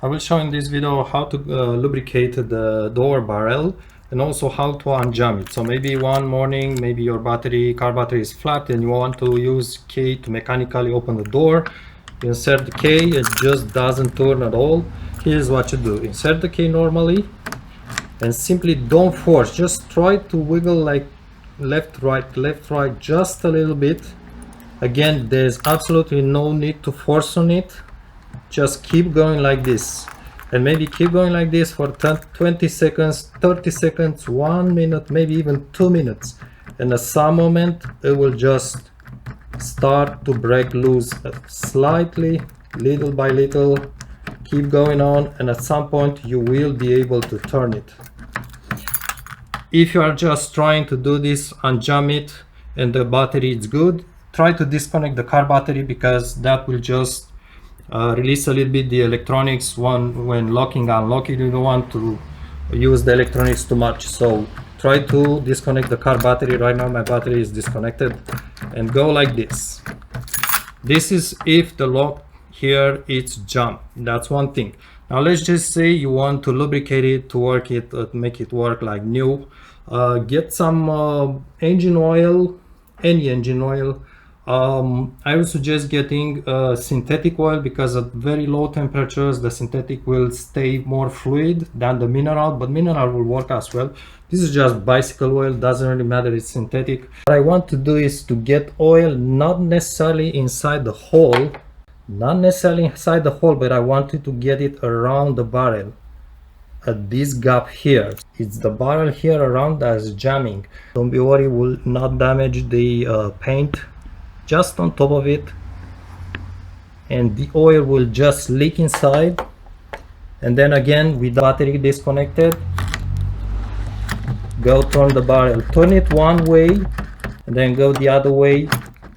I will show in this video how to lubricate the door barrel and also how to unjam it. So maybe one morning, maybe your car battery is flat and you want to use key to mechanically open the door. You insert the key, it just doesn't turn at all. Here's what you do: insert the key normally and simply don't force, just try to wiggle like left right just a little bit. Again, there's absolutely no need to force on it. Just keep going like this, and maybe keep going like this for 20 seconds, 30 seconds, 1 minute, maybe even 2 minutes, and at some moment it will just start to break loose slightly, little by little. Keep going on, and at some point you will be able to turn it. If you are just trying to do this, unjam it, and the battery is good, try to disconnect the car battery, because that will just release a little bit the electronics. When locking and unlocking, you don't want to use the electronics too much, so try to disconnect the car battery. Right now my battery is disconnected, and go like this. This is if the lock here it's jammed. That's one thing. Now let's just say you want to lubricate it, to work it, make it work like new. Get some engine oil, any engine oil. I would suggest getting synthetic oil, because at very low temperatures the synthetic will stay more fluid than the mineral, but mineral will work as well. This is just bicycle oil, doesn't really matter, it's synthetic. What I want to do is to get oil not necessarily inside the hole, but I wanted to get it around the barrel at this gap here. It's the barrel here around that's jamming. Don't be worried, will not damage the paint. Just on top of it, and the oil will just leak inside. And then again, with the battery disconnected, go turn the barrel, turn it one way and then go the other way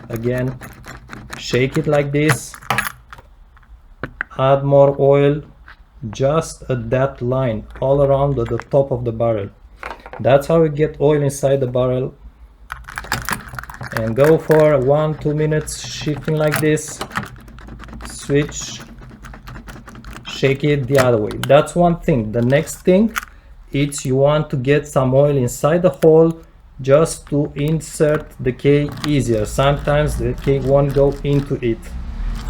again, shake it like this, add more oil just at that line all around the top of the barrel. That's how we get oil inside the barrel. And go for 1-2 minutes shifting like this, switch, shake it the other way. That's one thing. The next thing is you want to get some oil inside the hole, just to insert the key easier. Sometimes the key won't go into it.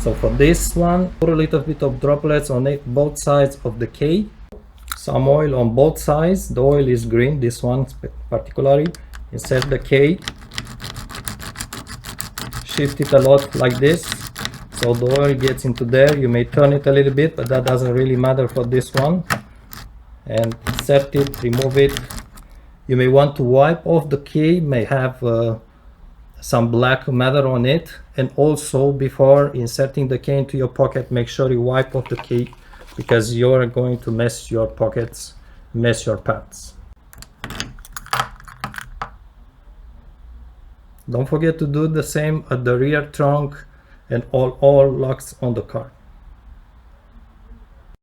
So for this one, put a little bit of droplets on both sides of the key, some oil on both sides. The oil is green, this one particularly. Insert the key, shift it a lot like this, so the oil gets into there. You may turn it a little bit, but that doesn't really matter for this one. And insert it, remove it. You may want to wipe off the key, may have some black matter on it. And also, before inserting the key into your pocket, make sure you wipe off the key, because you're going to mess your pockets, mess your pants. Don't forget to do the same at the rear trunk and all locks on the car.